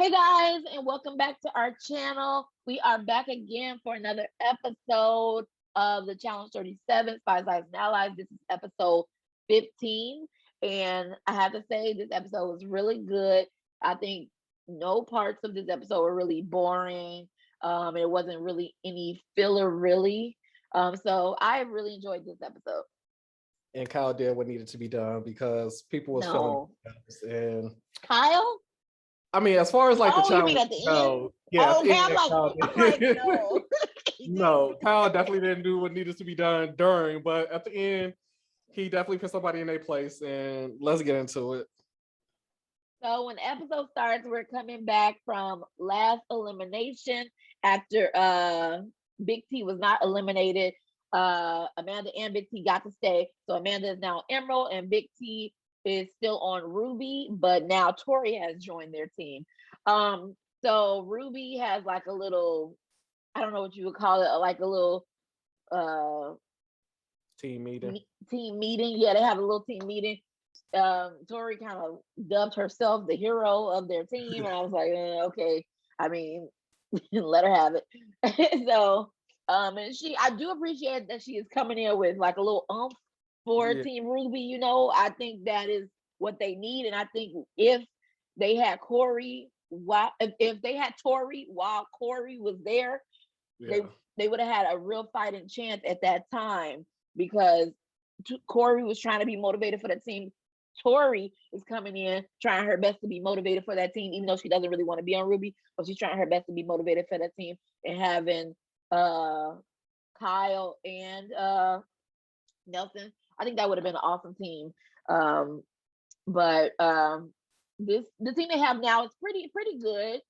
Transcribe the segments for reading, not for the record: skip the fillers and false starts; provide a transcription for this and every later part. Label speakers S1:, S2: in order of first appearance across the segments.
S1: Hey guys, and welcome back to our channel. We are back again for another episode of the Challenge 37 Spies, Lies, and Allies. This is episode 15, and I have to say this episode was really good. I think no parts of this episode were really boring. It wasn't really any filler, really. So I really enjoyed this episode.
S2: And Kyle did what needed to be done because people was feeling
S1: No,
S2: themselves. And
S1: Kyle?
S2: I mean, as far as like the
S1: Oh, you
S2: challenge
S1: mean at the end?
S2: goes, yeah, at
S1: Oh,
S2: the
S1: okay.
S2: end,
S1: I'm like,
S2: Kyle
S1: I'm like,
S2: did.
S1: no. He
S2: No,
S1: didn't.
S2: Kyle definitely didn't do what needed to be done during, but at the end, he definitely put somebody in their place. And let's get into it.
S1: So when the episode starts, we're coming back from last elimination after Big T was not eliminated. Amanda and Big T got to stay. So Amanda is now Emerald and Big T is still on Ruby, but now Tori has joined their team. So Ruby has like a little, I don't know what you would call it, like a little
S2: Team meeting.
S1: team meeting. Yeah, they have a little team meeting. Tori kind of dubbed herself the hero of their team, and I was like, okay. I mean, let her have it. So, and I do appreciate that she is coming in with like a little umph for Team Ruby. You know, I think that is what they need, and I think if they had Corey, if they had Tori while Corey was there, they would have had a real fighting chance at that time because Corey was trying to be motivated for the team. Tori is coming in trying her best to be motivated for that team, even though she doesn't really want to be on Ruby, but she's trying her best to be motivated for that team. And having Kyle and Nelson, I think that would have been an awesome team. But the team they have now is pretty good.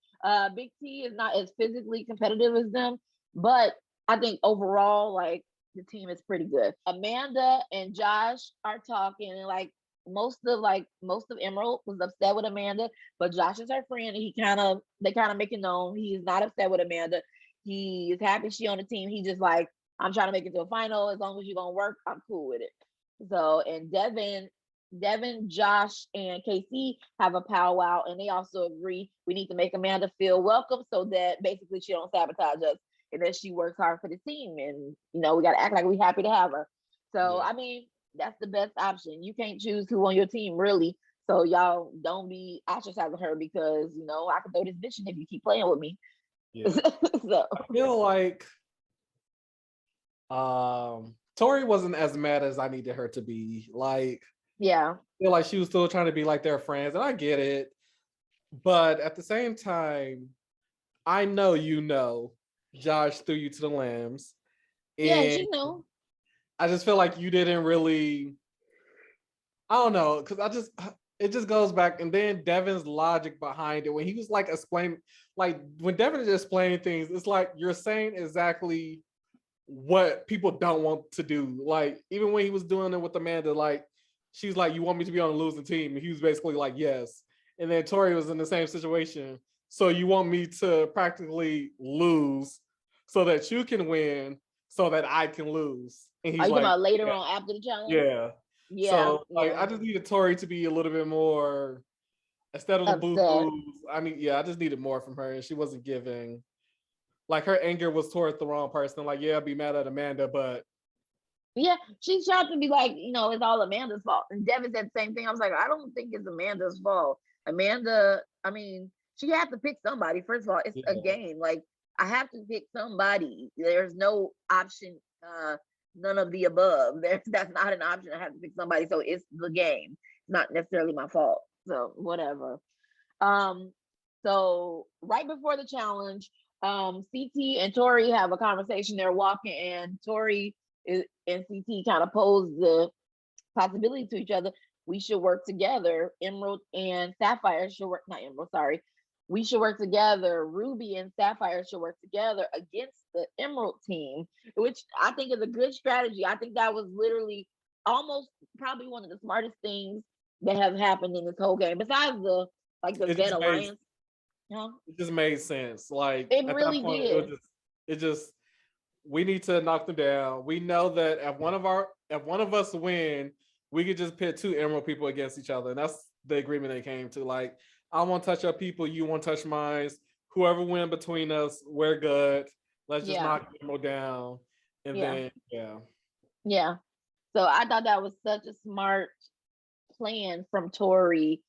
S1: Big T is not as physically competitive as them, but I think overall, like, the team is pretty good. Amanda and Josh are talking, and like most of Emerald was upset with Amanda, but Josh is her friend, and they kind of make it known he's not upset with Amanda. He is happy she on the team. He just like, I'm trying to make it to a final. As long as you're gonna work, I'm cool with it. So, and Devin, Josh, and KC have a powwow, and they also agree we need to make Amanda feel welcome so that basically she don't sabotage us and that she works hard for the team. And, you know, we got to act like we happy to have her. So, I mean, that's the best option. You can't choose who on your team, really. So y'all don't be ostracizing her because, you know, I can throw this bitch in if you keep playing with me.
S2: Yeah. So I feel like Tori wasn't as mad as I needed her to be. Like,
S1: yeah,
S2: I feel like she was still trying to be like their friends, and I get it. But at the same time, I know Josh threw you to the lambs.
S1: Yeah, you know.
S2: I just feel like you didn't really, I don't know, because it just goes back. And then Devin's logic behind it, when he was like explaining, like when Devin is explaining things, it's like you're saying exactly what people don't want to do. Like, even when he was doing it with Amanda, like, she's like, you want me to be on a losing team? And he was basically like, yes. And then Tori was in the same situation. So you want me to practically lose so that you can win so that I can lose. And he's
S1: Are you
S2: like,
S1: talking about later on after the challenge?
S2: Yeah.
S1: Yeah.
S2: So like, I just needed Tori to be a little bit more, instead of the boo-boos, I just needed more from her. And she wasn't giving, like, her anger was towards the wrong person. Like, yeah, I'd be mad at Amanda, but
S1: yeah, she's trying to be like, you know, it's all Amanda's fault. And Devin said the same thing. I was like, I don't think it's Amanda's fault. Amanda, I mean, she had to pick somebody. First of all, it's a game. Like, I have to pick somebody. There's no option, none of the above. That's not an option. I have to pick somebody. So it's the game. It's not necessarily my fault. So whatever. So right before the challenge, CT and Tori have a conversation. They're walking, and Tori and CT kind of pose the possibility to each other. We should work together. Emerald and Sapphire should work, not Emerald, sorry. We should work together. Ruby and Sapphire should work together against the Emerald team, which I think is a good strategy. I think that was literally almost probably one of the smartest things that have happened in this whole game, besides the Vet Alliance.
S2: It just made sense. Like,
S1: it really did.
S2: It just we need to knock them down. We know that if one of us win, we could just pit two Emerald people against each other, and that's the agreement they came to. Like, I won't touch your people, you won't touch mine. Whoever win between us, we're good. Let's just
S1: Yeah,
S2: knock Emerald down. And
S1: yeah,
S2: then yeah.
S1: yeah. So I thought that was such a smart plan from Tori.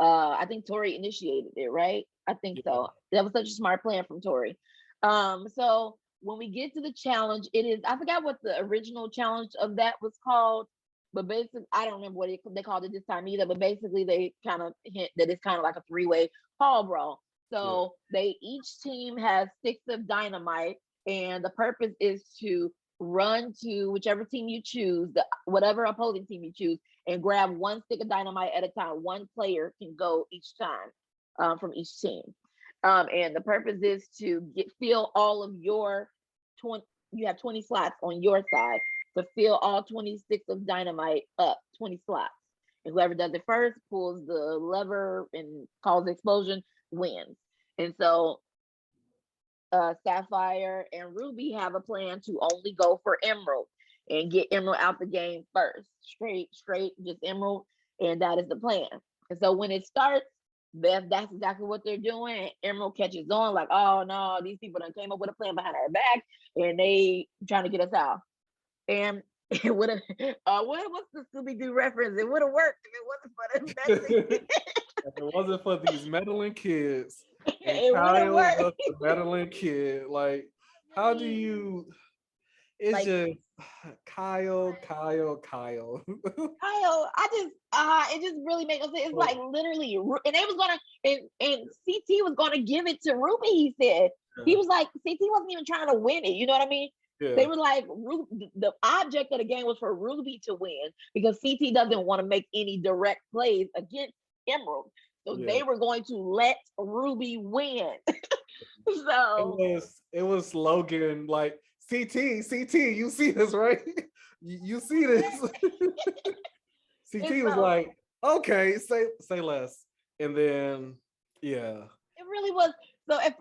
S1: I think Tori initiated it, right? I think
S2: Yeah.
S1: so. That was such a smart plan from Tori. So when we get to the challenge, it is, I forgot what the original challenge of that was called, but basically I don't remember what they called it this time either. But basically they kind of hint that it's kind of like a three-way hall brawl.
S2: Yeah.
S1: So they each team has sticks of dynamite, and the purpose is to run to whichever team you choose, whatever opposing team you choose, and grab one stick of dynamite at a time. One player can go each time from each team. And the purpose is to fill all of your 20, you have 20 slots on your side to fill all 20 sticks of dynamite up, 20 slots. And whoever does it first pulls the lever and causes explosion wins. And so Sapphire and Ruby have a plan to only go for Emerald and get Emerald out the game first. Straight, just Emerald. And that is the plan. And so when it starts, that's exactly what they're doing. Emerald catches on, like, oh no, these people done came up with a plan behind our back and they trying to get us out. And it would have, what's the Scooby Doo reference? It would have worked if it wasn't for the meddling.
S2: If it wasn't for these meddling kids, and
S1: It would have
S2: Kyle was
S1: worked.
S2: the meddling kid, like, how do you? It's
S1: Like,
S2: just Kyle.
S1: Kyle, it just really makes sense. It's like literally, and they was gonna, and CT was gonna give it to Ruby. He said he was like, CT wasn't even trying to win it. You know what I mean?
S2: Yeah,
S1: They were like, the object of the game was for Ruby to win because CT doesn't want to make any direct plays against Emerald. So
S2: yeah.
S1: they were going to let Ruby win.
S2: It
S1: So
S2: was it was Logan like CT. You see this, right? You see this?
S1: and
S2: CT was
S1: so
S2: like, okay, say less, and then yeah,
S1: it really was. So if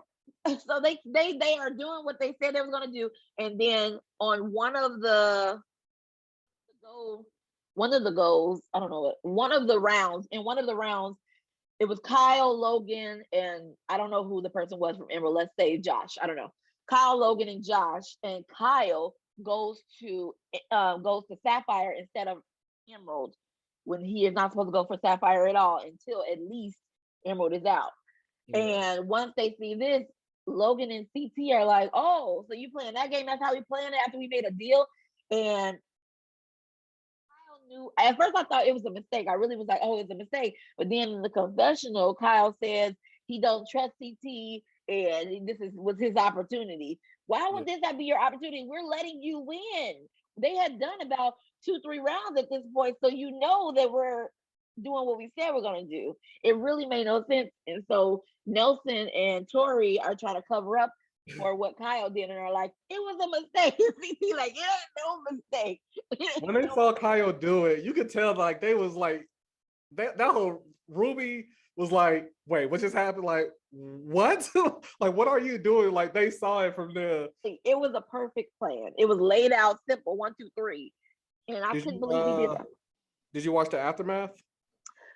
S1: so they are doing what they said they was gonna do, and then on goals, one of the goals, I don't know what, one of the rounds, in one of the rounds, it was Kyle, Logan, and I don't know who the person was from Emerald. Let's say Josh. I don't know. Kyle, Logan, and Josh, and Kyle goes to Sapphire instead of Emerald when he is not supposed to go for Sapphire at all until at least Emerald is out.
S2: yeah,
S1: And once they see this, Logan and CT are like, "Oh, so you playing that game? That's how we playing it after we made a deal." And Kyle knew. At first, I thought it was a mistake. I really was like, "Oh, it's a mistake." But then in the confessional, Kyle says he don't trust CT, and was his opportunity. Why
S2: yeah.
S1: would this not be your opportunity? We're letting you win. They had done about 2-3 rounds at this point, so you know that we're doing what we said we're gonna do. It really made no sense, and so Nelson and Tori are trying to cover up for what Kyle did, and are like, "It was a mistake." He's like, "It ain't no mistake."
S2: When they saw Kyle do it, you could tell like they was like that whole Ruby was like, wait, what just happened? Like, what? Like, what are you doing? Like, they saw it from there.
S1: It was a perfect plan. It was laid out simple, 1, 2, 3, and I
S2: Did
S1: couldn't
S2: you
S1: believe he did
S2: uh
S1: that.
S2: did you watch the aftermath?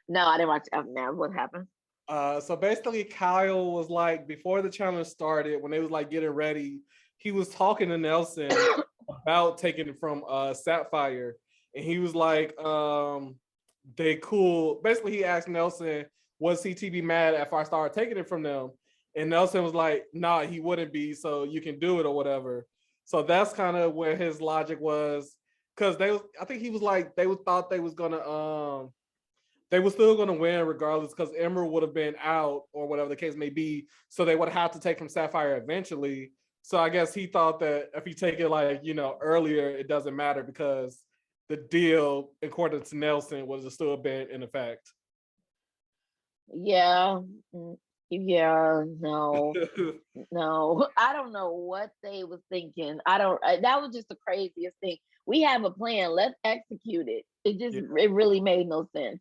S1: No, I didn't watch after now. What happened?
S2: So basically Kyle was like before the challenge started, when they was like getting ready, he was talking to Nelson about taking it from Sapphire. And he was like, they cool. Basically, he asked Nelson, was CT be mad if I started taking it from them? And Nelson was like, nah, he wouldn't be, so you can do it or whatever. So that's kind of where his logic was. Cause I think he was like, thought they were still gonna win regardless, because Emerald would have been out or whatever the case may be. So they would have to take from Sapphire eventually. So I guess he thought that if he take it like, earlier, it doesn't matter because the deal, according to Nelson, was still been in effect.
S1: Yeah. Yeah, no. I don't know what they was thinking. I don't that was just the craziest thing. We have a plan. Let's execute it.
S2: Yeah.
S1: It really made no sense.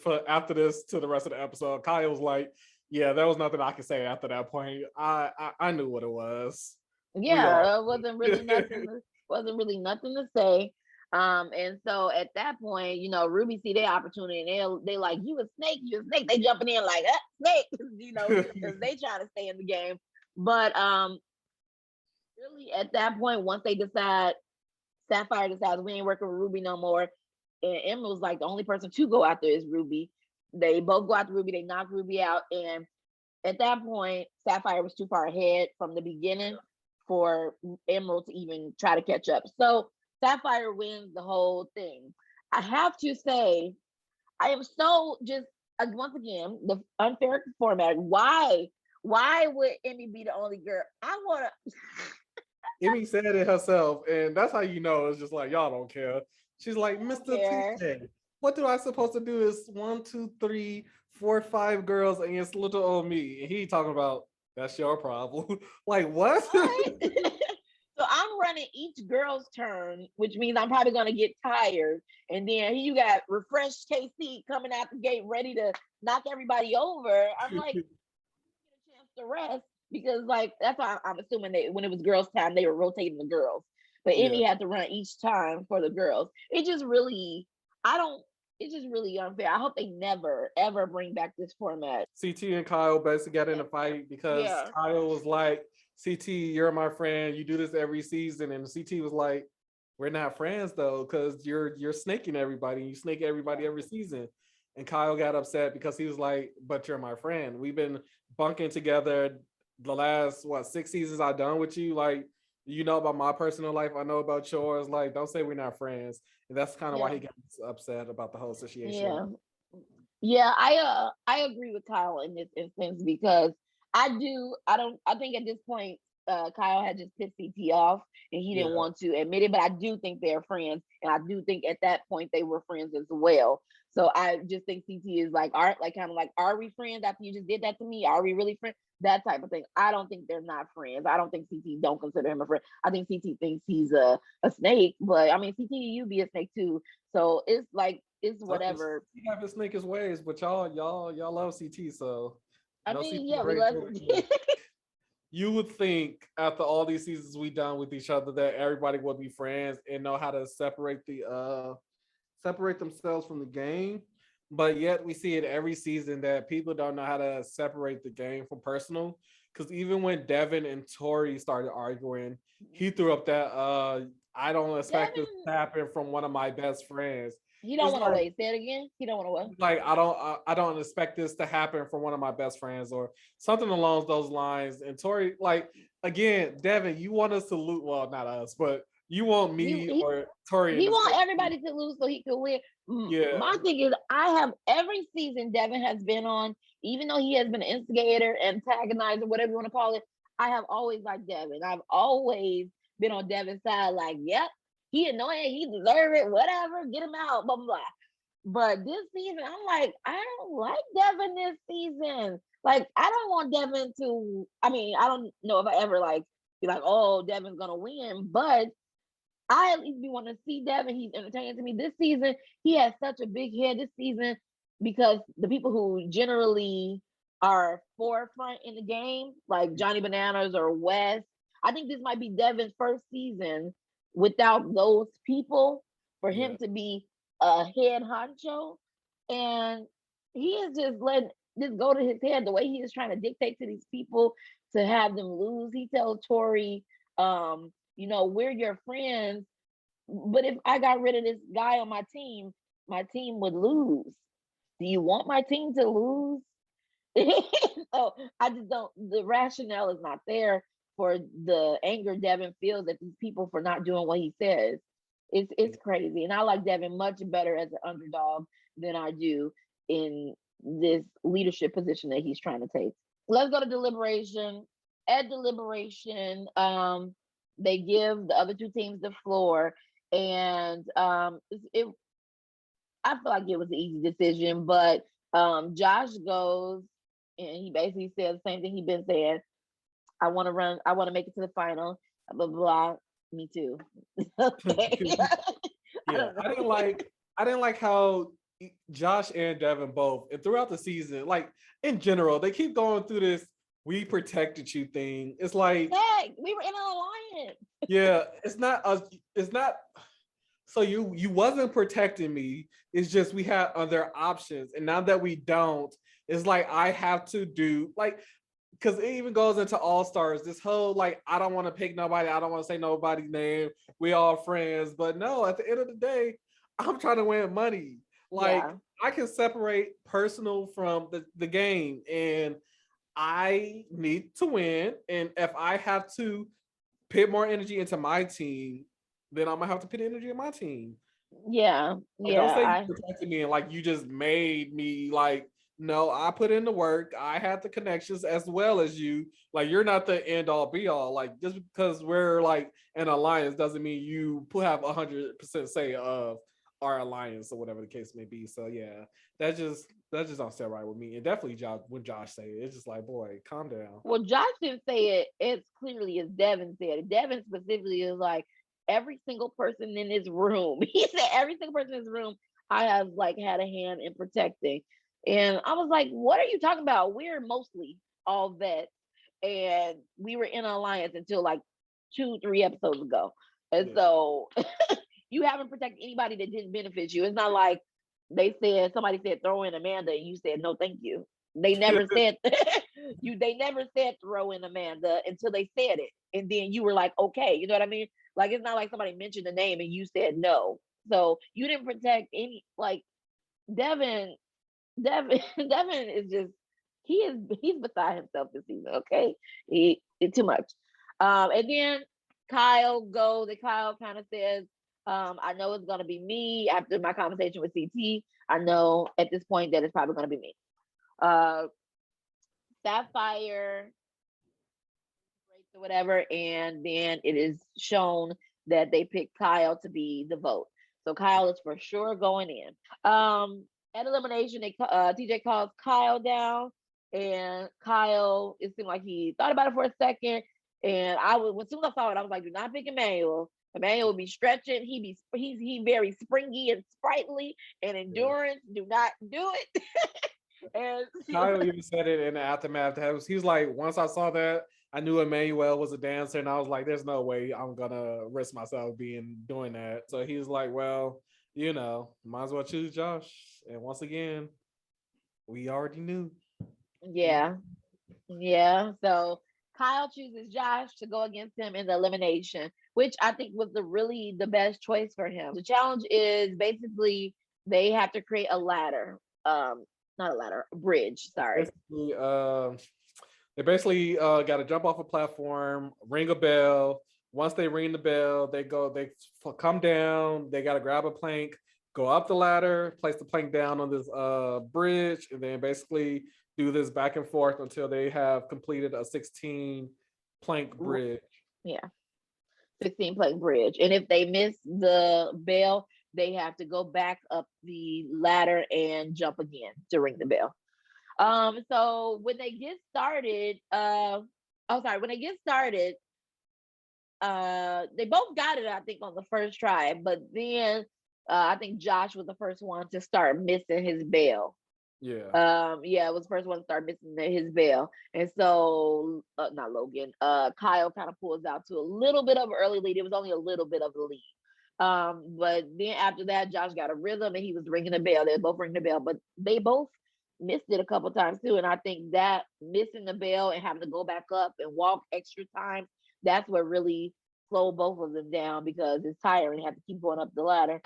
S2: For after this to the rest of the episode, Kyle was like, "Yeah, there was nothing I could say after that point. I knew what it was. We all
S1: Yeah, it wasn't really nothing to say. And so at that point, Ruby see their opportunity and they like, you a snake, you a snake. They jumping in like, snake, because they trying to stay in the game. But really at that point, once they decide, Sapphire decides we ain't working with Ruby no more, and Emma was like the only person to go after is Ruby. They both go after Ruby. They knock Ruby out, and at that point, Sapphire was too far ahead from the beginning for Emerald to even try to catch up. So Sapphire wins the whole thing. I have to say, I am so just once again the unfair format. Why would Emmy be the only girl? I want to.
S2: Emmy said it herself, and that's how you know it's just like y'all don't care. She's like, Mr.
S1: Care.
S2: TJ, what do I supposed to do? Is 1, 2, 3, 4, 5 girls against little old me, and he talking about that's your problem. Like what?
S1: Right? So I'm running each girl's turn, which means I'm probably gonna get tired. And then you got refreshed KC coming out the gate, ready to knock everybody over. I'm like, get a chance to rest because, like, that's why I'm assuming that when it was girls' time, they were rotating the girls. But
S2: Yeah.
S1: Emmy had to run each time for the girls. It just really, I don't. It's just really unfair. I hope they never ever bring back this format.
S2: CT and Kyle basically got in a fight because
S1: Yeah.
S2: Kyle was like, CT, you're my friend. You do this every season. And CT was like, we're not friends though, because you're snaking everybody. You snake everybody every season. And Kyle got upset because he was like, but you're my friend. We've been bunking together the last 6 seasons I've done with you. Like, you know about my personal life. I know about yours. Like, don't say we're not friends. And that's kind of why
S1: Yeah.
S2: he got upset about the whole situation.
S1: Yeah. Yeah, I agree with Kyle in this instance because I think at this point Kyle had just pissed CT off and he didn't
S2: Yeah.
S1: want to admit it, but I do think they're friends and I do think at that point they were friends as well. So I just think CT is like, are like kind of like, are we friends after you just did that to me? Are we really friends? That type of thing. I don't think they're not friends. I don't think CT don't consider him a friend. I think CT thinks he's a snake, but I mean CT, you be a snake too. So it's like it's whatever.
S2: He have his snake his ways, but y'all love CT, so
S1: I
S2: no CT
S1: mean, yeah, we
S2: praise
S1: love.
S2: for him. You would think after all these seasons we done with each other that everybody would be friends and know how to separate themselves from the game. But yet we see it every season that people don't know how to separate the game from personal. Because even when Devin and Tori started arguing, he threw up that I don't expect this
S1: Devin,
S2: to happen from one of my best friends.
S1: he don't
S2: It's
S1: want to
S2: like
S1: wait. Say it again. He don't want to what?
S2: like I don't expect this to happen from one of my best friends or something along those lines. And Tori, like again, Devin, you want us to lose, well, not us, but you want
S1: He
S2: me
S1: he
S2: or Tori in
S1: he
S2: the
S1: want
S2: same.
S1: everybody to lose so he can win.
S2: Yeah.
S1: My thing is, I have every season Devin has been on, even though he has been an instigator, antagonizer, whatever you want to call it. I have always liked Devin. I've always been on Devin's side. Like, yep, he annoying, he deserve it, whatever, get him out, blah blah blah. But this season, I'm like, I don't like Devin this season. Like, I don't want Devin to. I mean, I don't know if I ever like be like, oh, Devin's gonna win, but I at least be want to see Devin. He's entertaining to me this season. He has such a big head this season because the people who generally are forefront in the game, like Johnny Bananas or Wes, I think this might be Devin's first season without those people for him
S2: Yeah.
S1: to be a head honcho. And he is just letting this go to his head the way he is trying to dictate to these people to have them lose. He tells Tori, we're your friends, but if I got rid of this guy on my team would lose. Do you want my team to lose? So I just don't. The rationale is not there for the anger Devin feels at these people for not doing what he says. It's crazy, and I like Devin much better as an underdog than I do in this leadership position that he's trying to take. Let's go to deliberation. At deliberation, they give the other two teams the floor, and I feel like it was an easy decision, but Josh goes and he basically says the same thing he's been saying. I want to run. I want to make it to the final. Blah blah blah. Me too. Okay. I
S2: Yeah.
S1: don't know.
S2: I didn't like how Josh and Devin both and throughout the season, like in general, they keep going through this we protected you thing. It's like,
S1: Heck, we were in an alliance.
S2: yeah, it's not us, it's not so you wasn't protecting me. It's just we had other options, and now that we don't, it's like I have to do like because it even goes into All Stars. This whole like I don't want to pick nobody, I don't want to say nobody's name. We all friends, but no. At the end of the day, I'm trying to win money. Like
S1: Yeah.
S2: I can separate personal from the game, and I need to win. And if I have to put more energy into my team, then I'm gonna have to put energy in my team.
S1: Yeah.
S2: Like, don't
S1: Yeah.
S2: say you
S1: I
S2: protected me and like you just made me like. No, I put in the work. I had the connections as well as you. Like, you're not the end all be all. Like, just because we're like an alliance doesn't mean you have 100% say of our alliance or whatever the case may be. So yeah, that just don't sit right with me. And definitely Josh, when Josh say it, it's just like, boy, calm down.
S1: Well, Josh didn't say it as clearly as Devin said it. Devin specifically is like every single person in this room. He said every single person in this room I have like had a hand in protecting. And I was like, what are you talking about? We're mostly all vets. And we were in an alliance until like 2, 3 episodes ago. And
S2: Yeah.
S1: so you haven't protected anybody that didn't benefit you. It's not like somebody said throw in Amanda and you said no thank you. They never said they never said throw in Amanda until they said it. And then you were like, okay, you know what I mean? Like it's not like somebody mentioned the name and you said no. So you didn't protect any like Devin, Devin is just he's beside himself this season, okay? It's too much. And then Kyle goes and Kyle kind of says, I know it's gonna be me after my conversation with CT. I know at this point that it's probably gonna be me. Uh Sapphire or whatever, and then it is shown that they picked Kyle to be the vote. So Kyle is for sure going in. At elimination, TJ calls Kyle down, and Kyle, it seemed like he thought about it for a second. And as soon as I saw it, I was like, do not pick Emmanuel. Emmanuel will be stretching. He very springy and sprightly and
S2: Yeah.
S1: endurance. Do not do it. and
S2: Kyle even said it in the aftermath. He's like, once I saw that, I knew Emmanuel was a dancer, and I was like, there's no way I'm gonna risk myself doing that. So he's like, well, might as well choose Josh. And once again, we already knew.
S1: yeah, yeah. So Kyle chooses Josh to go against him in the elimination, which I think was the best choice for him. The challenge is basically they have to create a ladder. Not a ladder, a bridge. Sorry.
S2: Basically, they basically got to jump off a platform, ring a bell. Once they ring the bell, they come down. They got to grab a plank, go up the ladder, place the plank down on this bridge, and then basically do this back and forth until they have completed a 16 plank bridge.
S1: Yeah, 16 plank bridge. And if they miss the bell, they have to go back up the ladder and jump again to ring the bell. So when they get started, when they get started, they both got it, I think, on the first try, but then I think Josh was the first one to start missing his bell.
S2: Yeah.
S1: Yeah, it was the first one to start missing his bell. And so not Logan, Kyle kind of pulls out to a little bit of an early lead. It was only a little bit of a lead. But then after that, Josh got a rhythm and he was ringing the bell. They were both ringing the bell, but they both missed it a couple times too. And I think that missing the bell and having to go back up and walk extra times, that's what really slowed both of them down because it's tiring. They have to keep going up the ladder.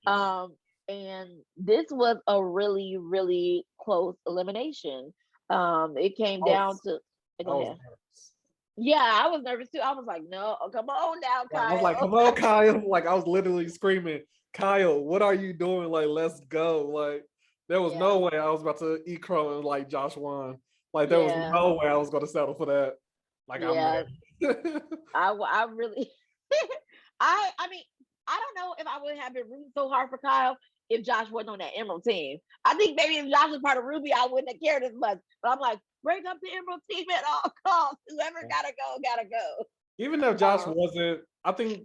S2: Yeah.
S1: And this was a really, really close elimination. It came down to
S2: I
S1: go
S2: was
S1: ahead.
S2: nervous.
S1: Yeah, I was nervous too. I was like, no, come on now,
S2: Like, I was like,
S1: Kyle.
S2: come on, Kyle. Like, I was literally screaming, Kyle, what are you doing? Like, let's go. Like, there was
S1: Yeah,
S2: no way I was about to eat crow and like Josh won. Like, there was
S1: yeah,
S2: no way I was going to settle for that. Like, I'm
S1: yeah.
S2: ready.
S1: I really, I mean, I don't know if I would have been rooting so hard for Kyle if Josh wasn't on that Emerald team. I think maybe if Josh was part of Ruby, I wouldn't have cared as much. But I'm like, break up the Emerald team at all costs. Whoever gotta go, gotta go.
S2: Even if Josh
S1: Um,
S2: wasn't, I think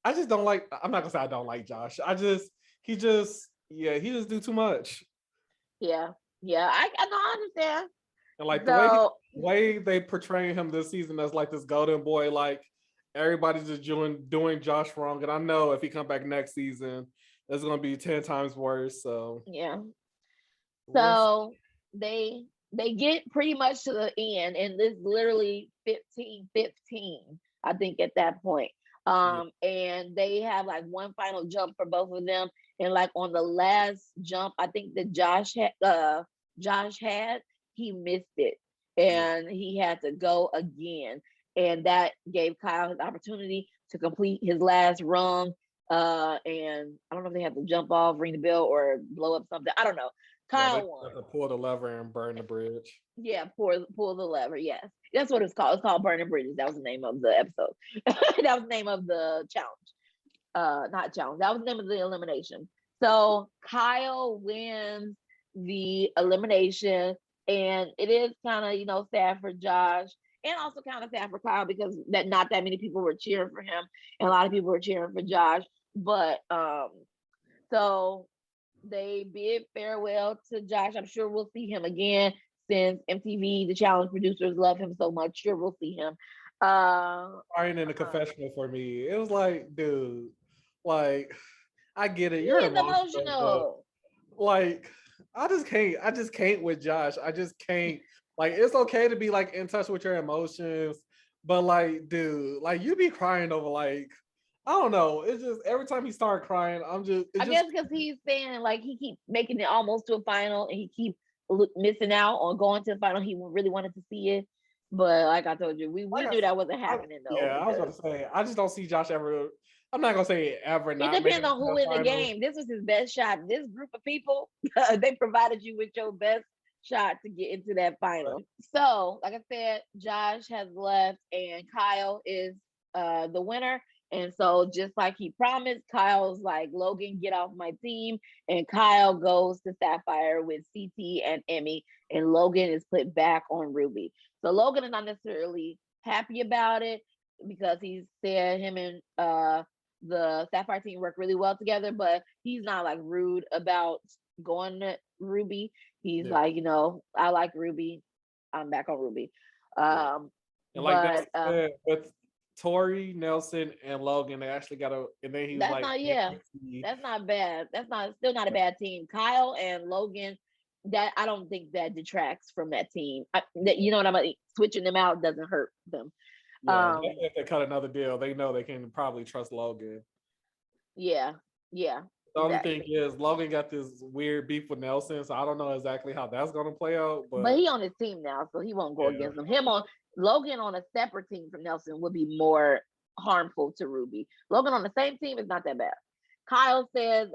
S2: I just don't like. I'm not gonna say I don't like Josh. He just do too much.
S1: yeah, yeah, I know, I understand.
S2: And like
S1: So
S2: way they portray him this season as like this golden boy, like everybody's just doing Josh wrong, and I know if he come back next season, it's gonna be 10 times worse. So
S1: Yeah.
S2: we'll see.
S1: So they get pretty much to the end, and it's literally 15-15, I think, at that point.
S2: Yeah.
S1: And they have like one final jump for both of them. And like on the last jump, I think that Josh had, he missed it.
S2: Yeah.
S1: And he had to go again. And that gave Kyle his opportunity to complete his last rung. And I don't know if they had to jump off, ring the bell, or blow up something. I don't know.
S2: Yeah, they
S1: Kyle won.
S2: have to pull the lever and burn the bridge.
S1: Yeah, pull the lever. Yes, that's what it's called. It's called Burning Bridges. That was the name of the episode. That was the name of the challenge. Not challenge. That was the name of the elimination. So Kyle wins the elimination, and it is kind of sad for Josh, and also kind of sad for Kyle because that not that many people were cheering for him, and a lot of people were cheering for Josh. But so they bid farewell to Josh. I'm sure we'll see him again since MTV, the challenge producers love him so much. Sure, we'll see him.
S2: Crying in the confessional for me. It was like, dude, like I get it, you're
S1: He's
S2: emotional, but
S1: emotional.
S2: like I just can't with Josh. I just can't. Like it's okay to be like in touch with your emotions, but like, dude, like you be crying over like I don't know. It's just every time he started crying,
S1: I guess because he's saying like he keeps making it almost to a final and he keeps missing out on going to the final. He really wanted to see it, but like I told you, we
S2: like
S1: knew that wasn't happening though
S2: yeah, I was
S1: because
S2: about to say I just don't see Josh ever. I'm not gonna say ever
S1: it
S2: not making
S1: depends
S2: it
S1: on
S2: to
S1: who
S2: the
S1: in the
S2: finals.
S1: game. This was his best shot. This group of people, they provided you with your best shot to get into that final. So, like I said, Josh has left and Kyle is the winner. And so, just like he promised, Kyle's like, Logan, get off my team. And Kyle goes to Sapphire with CT and Emmy, and Logan is put back on Ruby. So, Logan is not necessarily happy about it because he said him and the Sapphire team work really well together, but he's not like rude about going to Ruby. He's
S2: Yeah,
S1: like, I like Ruby. I'm back on Ruby.
S2: yeah.
S1: Um,
S2: And like Nelson
S1: but
S2: said, with Tori, Nelson, and Logan, they actually got a. And then he was
S1: that's
S2: like,
S1: not
S2: "Can't
S1: yeah,
S2: wait to see-"
S1: that's not bad. That's not still not a bad team. Kyle and Logan, that I don't think that detracts from that team. That you know what I mean. Switching them out doesn't hurt them.
S2: Yeah,
S1: Um,
S2: definitely if they cut another deal, they know they can probably trust Logan.
S1: yeah, yeah,
S2: The only thing
S1: exactly.
S2: is Logan got this weird beef with Nelson, so I don't know exactly how that's gonna play out.
S1: But
S2: But
S1: he on his team now, so he won't go
S2: yeah,
S1: against him. Him on Logan on a separate team from Nelson would be more harmful to Ruby. Logan on the same team is not that bad. Kyle says,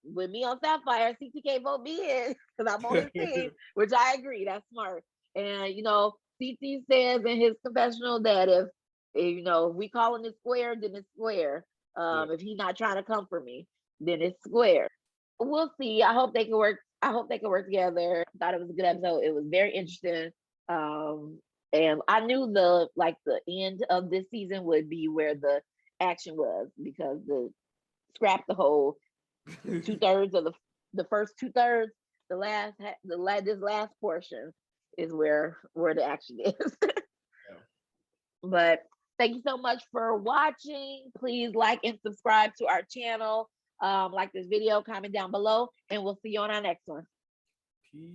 S1: with me on Sapphire, CTK vote me in because I'm on his team, which I agree. That's smart. And CT says in his confessional that if we calling it square, then it's square.
S2: yeah.
S1: If he's not trying to come for me, then it's square. We'll see. I hope they can work. I hope they can work together. I thought it was a good episode. It was very interesting. Um, and I knew the end of this season would be where the action was because scrap the whole 2/3 of the first 2/3. This last portion is where the action is.
S2: Yeah.
S1: But thank you so much for watching. Please like and subscribe to our channel. Like this video, comment down below, and we'll see you on our next one.
S2: Peace.